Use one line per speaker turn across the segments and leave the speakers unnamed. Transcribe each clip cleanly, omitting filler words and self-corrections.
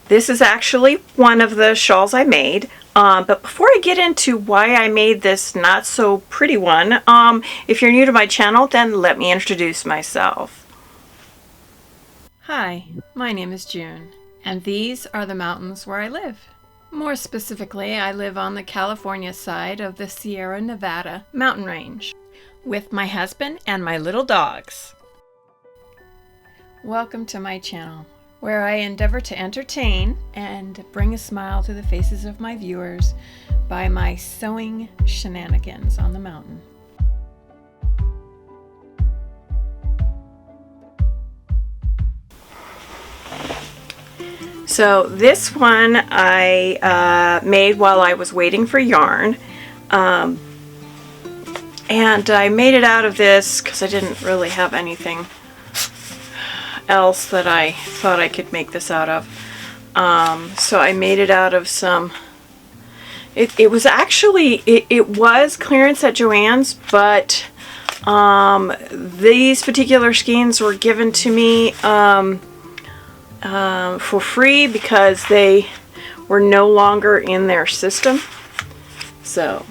This is actually one of the shawls I made. But before I get into why I made this not so pretty one, if you're new to my channel, then let me introduce myself. Hi, my name is June, and these are the mountains where I live. More specifically, I live on the California side of the Sierra Nevada mountain range with my husband and my little dogs. Welcome to my channel, where I endeavor to entertain and bring a smile to the faces of my viewers by my sewing shenanigans on the mountain. So this one I made while I was waiting for yarn, and I made it out of this because I didn't really have anything else that I thought I could make this out of. So I made it out of some, it was actually, it was clearance at Joann's, but these particular skeins were given to me for free because they were no longer in their system. So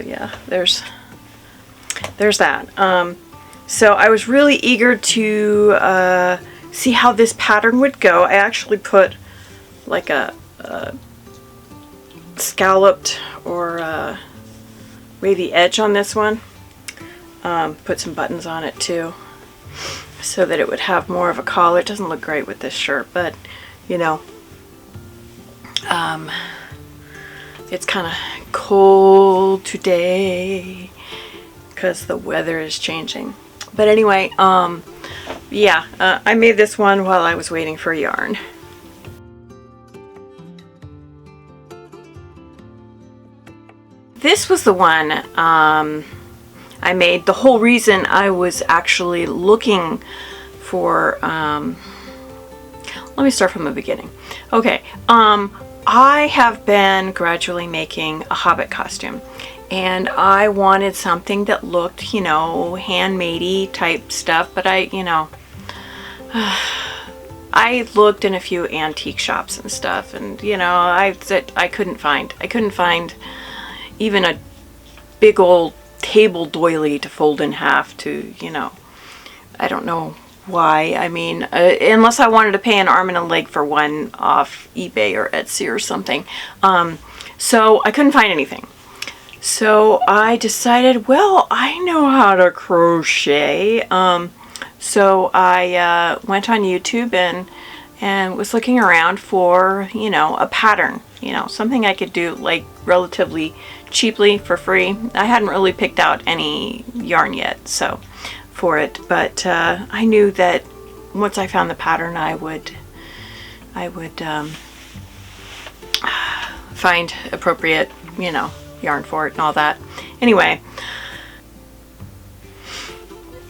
yeah, there's that. So I was really eager to see how this pattern would go. I actually put like a scalloped or wavy edge on this one. Put some buttons on it too, so that it would have more of a collar. It doesn't look great with this shirt, but you know, it's kind of cold today because the weather is changing. But anyway, yeah, I made this one while I was waiting for yarn. This was the one I made. The whole reason I was actually looking for, let me start from the beginning. Okay, I have been gradually making a Hobbit costume, and I wanted something that looked, you know, handmade-y type stuff, but you know, I looked in a few antique shops and stuff, and you know, I couldn't find even a big old table doily to fold in half to, you know, I don't know why. I mean, unless I wanted to pay an arm and a leg for one off eBay or Etsy or something. So I couldn't find anything. So I decided, well, I know how to crochet. So I went on YouTube and was looking around for, you know, a pattern, you know, something I could do like relatively cheaply for free. I hadn't really picked out any yarn yet, so for it, but I knew that once I found the pattern, I would find appropriate, you know, yarn for it and all that. Anyway,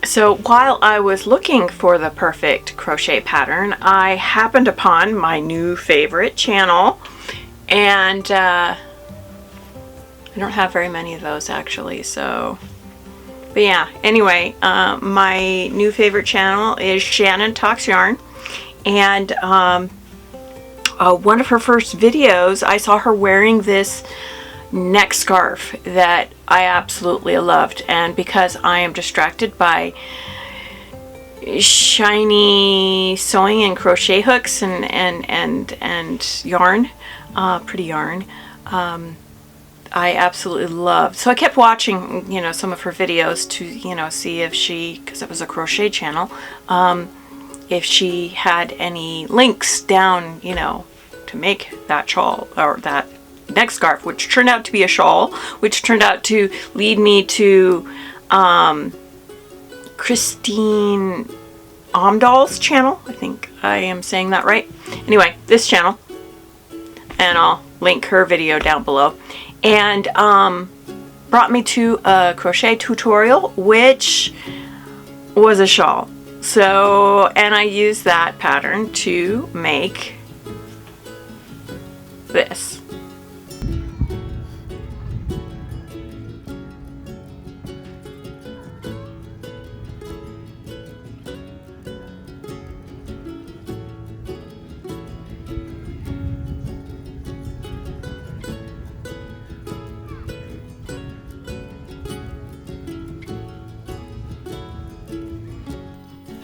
so while I was looking for the perfect crochet pattern, I happened upon my new favorite channel, and I don't have very many of those actually, so, but yeah, anyway, my new favorite channel is Shannon Talks Yarn, and one of her first videos, I saw her wearing this neck scarf that I absolutely loved, and because I am distracted by shiny sewing and crochet hooks and yarn, pretty yarn, I absolutely loved. So I kept watching, you know, some of her videos to, you know, see if she, because it was a crochet channel, if she had any links down, you know, to make that shawl or that neck scarf, which turned out to be a shawl, which turned out to lead me to Kristin Omdahl's channel. I think I am saying that right. Anyway, this channel, and I'll link her video down below, and brought me to a crochet tutorial, which was a shawl. So, and I used that pattern to make this.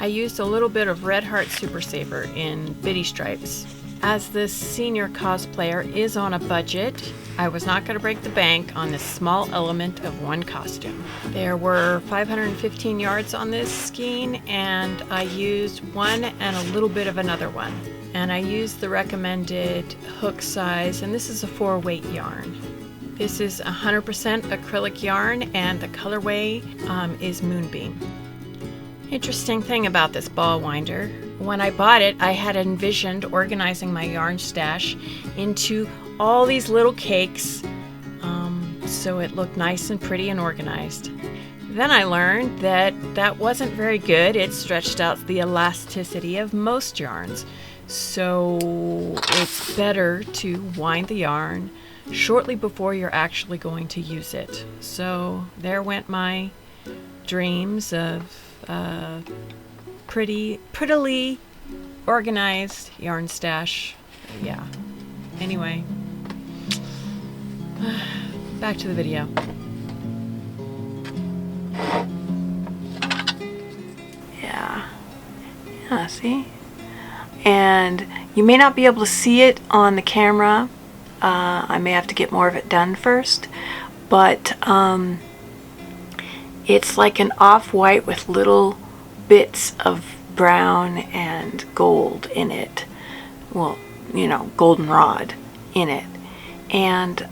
I used a little bit of Red Heart Super Saver in Bitty Stripes. As this senior cosplayer is on a budget, I was not going to break the bank on this small element of one costume. There were 515 yards on this skein, and I used one and a little bit of another one. And I used the recommended hook size, and this is a 4-weight yarn. This is 100% acrylic yarn, and the colorway is Moonbeam. Interesting thing about this ball winder, when I bought it, I had envisioned organizing my yarn stash into all these little cakes, so it looked nice and pretty and organized. Then I learned that that wasn't very good. It stretched out the elasticity of most yarns, so it's better to wind the yarn shortly before you're actually going to use it. So there went my dreams of prettily organized yarn stash. Yeah. Anyway, back to the video. Yeah, see? And you may not be able to see it on the camera. I may have to get more of it done first, but it's like an off-white with little bits of brown and gold in it. Well, you know, goldenrod in it. And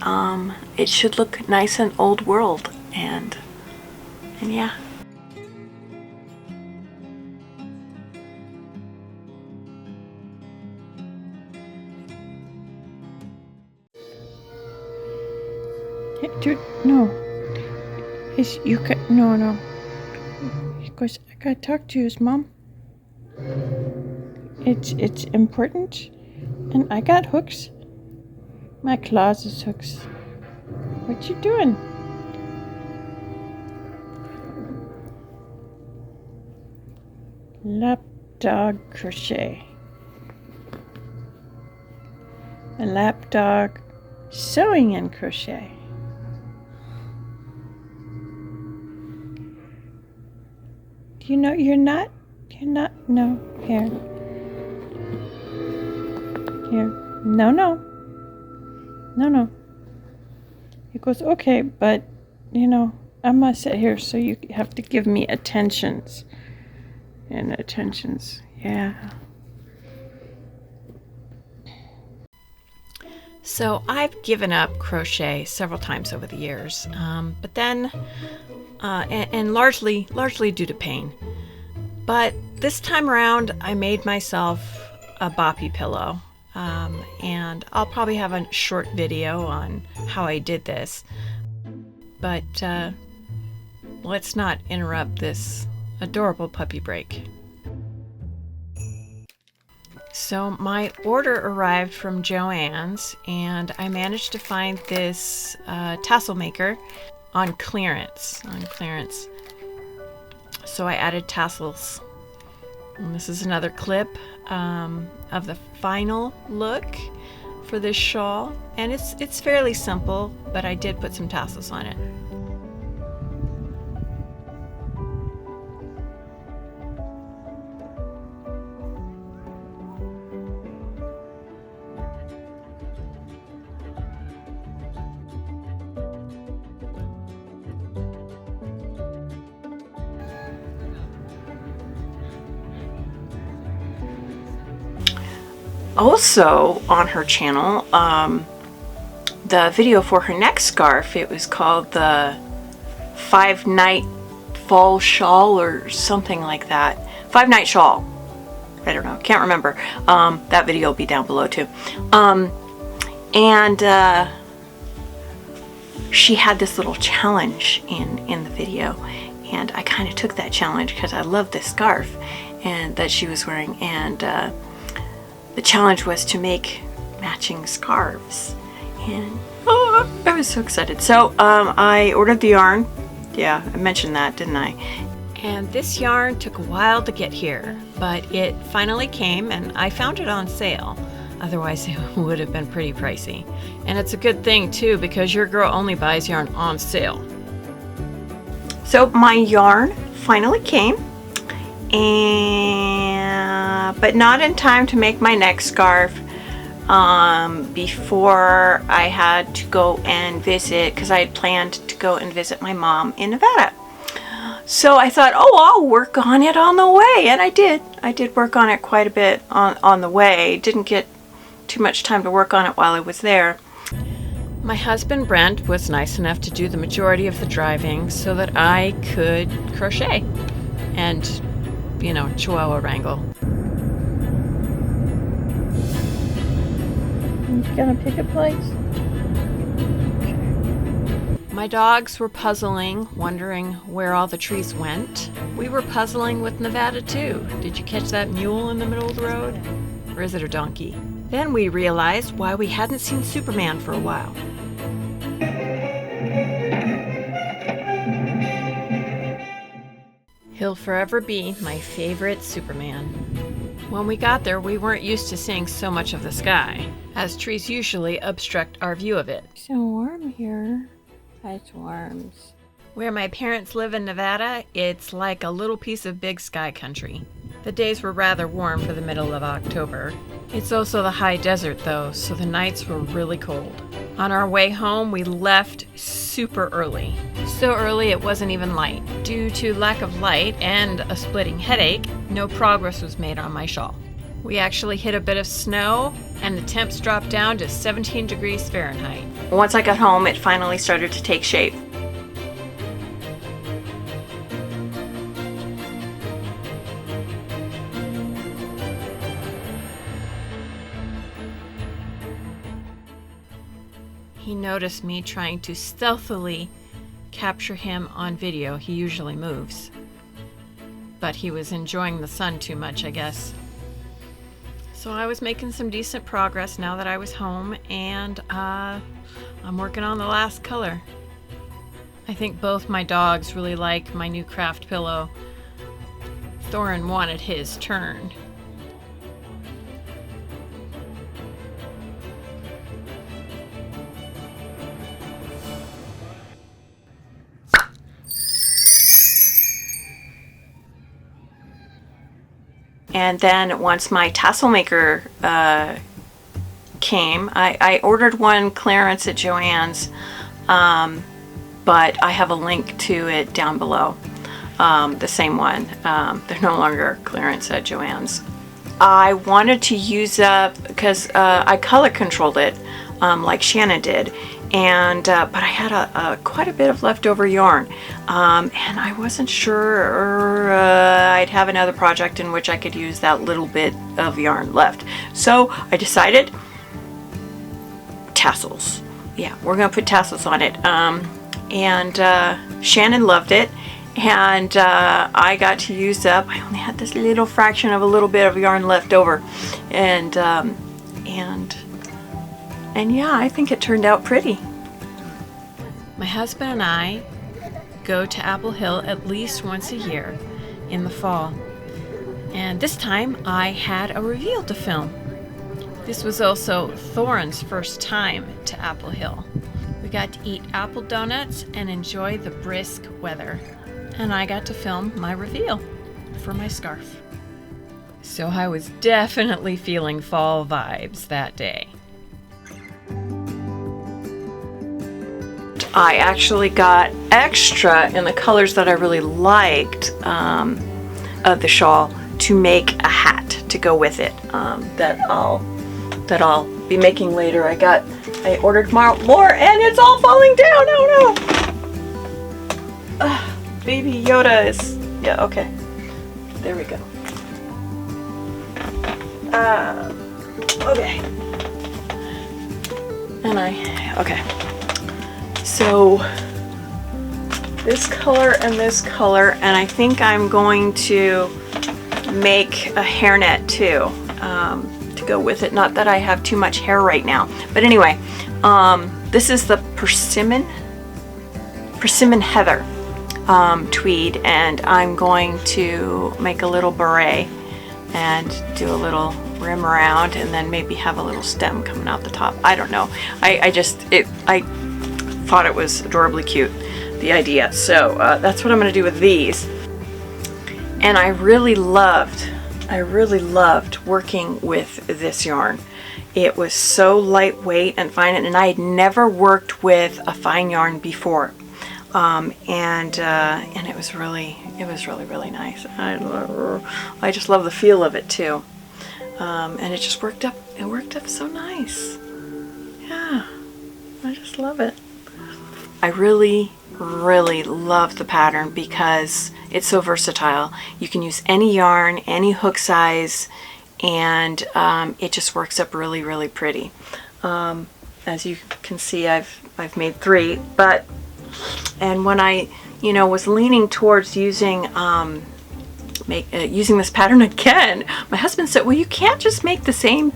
it should look nice and old world. And yeah.
Dude, no. You got no. He goes, I gotta talk to you, Mom. It's important, and I got hooks. My claws is hooks. What you doing? Lapdog crochet. A lapdog sewing and crochet. You know you're not, no, here. No. He goes, okay, but, you know, I'm gonna sit here, so you have to give me attentions. And attentions, yeah.
So I've given up crochet several times over the years, but then, and largely due to pain. But this time around, I made myself a boppy pillow, and I'll probably have a short video on how I did this. But let's not interrupt this adorable puppy break. So my order arrived from Joann's, and I managed to find this tassel maker on clearance. So I added tassels. And this is another clip of the final look for this shawl, and it's fairly simple, but I did put some tassels on it. Also on her channel, the video for her next scarf, it was called the 5-Night Fall Shawl or something like that. 5-Night Shawl. I don't know, can't remember. That video will be down below too. And she had this little challenge in the video, and I kind of took that challenge because I love this scarf and that she was wearing, and the challenge was to make matching scarves, and oh, I was so excited. So I ordered the yarn. Yeah, I mentioned that, didn't I? And this yarn took a while to get here, but it finally came, and I found it on sale. Otherwise it would have been pretty pricey. And it's a good thing too, because your girl only buys yarn on sale. So my yarn finally came, and but not in time to make my next scarf before I had to go and visit, because I had planned to go and visit my mom in Nevada. So I thought, oh, I'll work on it on the way, and I did work on it quite a bit on the way. Didn't get too much time to work on it while I was there. My husband Brent was nice enough to do the majority of the driving so that I could crochet and, you know, Chihuahua wrangle.
You gonna pick a place?
My dogs were puzzling, wondering where all the trees went. We were puzzling with Nevada too. Did you catch that mule in the middle of the road? Or is it a donkey? Then we realized why we hadn't seen Superman for a while. He'll forever be my favorite Superman. When we got there, we weren't used to seeing so much of the sky, as trees usually obstruct our view of it.
So warm here. It's worms.
Where my parents live in Nevada, it's like a little piece of big sky country. The days were rather warm for the middle of October. It's also the high desert though, so the nights were really cold. On our way home, we left super early. So early it wasn't even light. Due to lack of light and a splitting headache, no progress was made on my shawl. We actually hit a bit of snow and the temps dropped down to 17 degrees Fahrenheit. Once I got home, it finally started to take shape. He noticed me trying to stealthily capture him on video. He usually moves, but he was enjoying the sun too much, I guess. So I was making some decent progress now that I was home, and I'm working on the last color. I think both my dogs really like my new craft pillow. Thorin wanted his turn. And then once my tassel maker came, I ordered one clearance at Joann's, but I have a link to it down below, the same one. They're no longer clearance at Joann's. I wanted to use up, because I color controlled it like Shannon did, and but I had quite a bit of leftover yarn, and I wasn't sure I'd have another project in which I could use that little bit of yarn left. So I decided tassels. Yeah, we're gonna put tassels on it, and Shannon loved it, and I got to use up, I only had this little fraction of a little bit of yarn left over, and yeah, I think it turned out pretty. My husband and I go to Apple Hill at least once a year in the fall. And this time I had a reveal to film. This was also Thorin's first time to Apple Hill. We got to eat apple donuts and enjoy the brisk weather. And I got to film my reveal for my scarf. So I was definitely feeling fall vibes that day. I actually got extra in the colors that I really liked of the shawl to make a hat to go with it, that I'll be making later. I ordered more and it's all falling down. Oh no! Baby Yoda is, yeah, okay. There we go. Okay. And okay. So this color and this color, and I think I'm going to make a hairnet too, to go with it. Not that I have too much hair right now, but anyway, this is the persimmon heather tweed, and I'm going to make a little beret and do a little rim around, and then maybe have a little stem coming out the top. I don't know. I thought it was adorably cute, the idea. So that's what I'm going to do with these. And I really loved working with this yarn. It was so lightweight and fine, and I had never worked with a fine yarn before, and it was really nice. I just love the feel of it too, and it just worked up. It worked up so nice. Yeah, I just love it. I really love the pattern because it's so versatile. You can use any yarn, any hook size, and it just works up really pretty. As you can see, I've made 3, and when I was leaning towards using using this pattern again, my husband said, well, you can't just make the same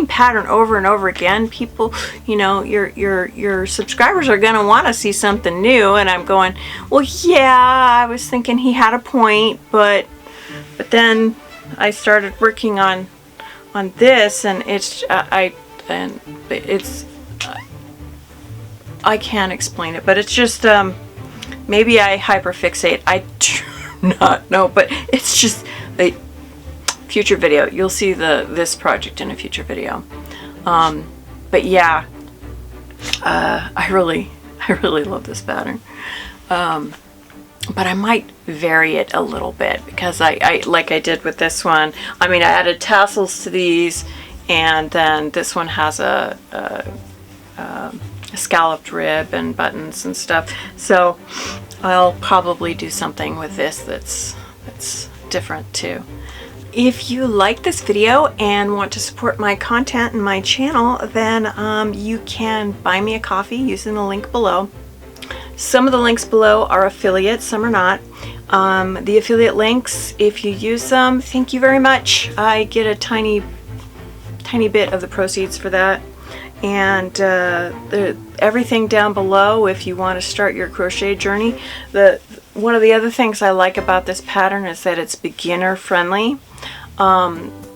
pattern over and over again. People, your subscribers are going to want to see something new. And I'm going, well, yeah, I was thinking he had a point, but then I started working on this, and I can't explain it, but it's just maybe I hyperfixate. I do not know, but it's just a future video. You'll see this project in a future video. But yeah, I really love this pattern. But I might vary it a little bit because I like I did with this one. I mean, I added tassels to these, and then this one has a scalloped rib and buttons and stuff. So I'll probably do something with this that's different too. If you like this video and want to support my content and my channel, then you can buy me a coffee using the link below. Some of the links below are affiliates, some are not. The affiliate links, if you use them, thank you very much. I get a tiny bit of the proceeds for that. And everything down below, if you want to start your crochet journey. One of the other things I like about this pattern is that it's beginner friendly.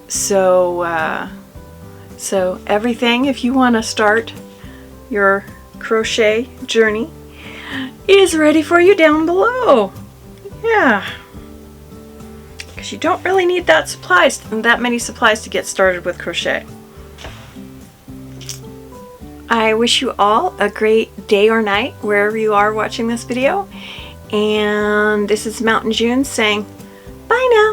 So everything, if you want to start your crochet journey, is ready for you down below. Yeah, because you don't really need that many supplies to get started with crochet. I wish you all a great day or night wherever you are watching this video, and this is Mountain June saying bye now.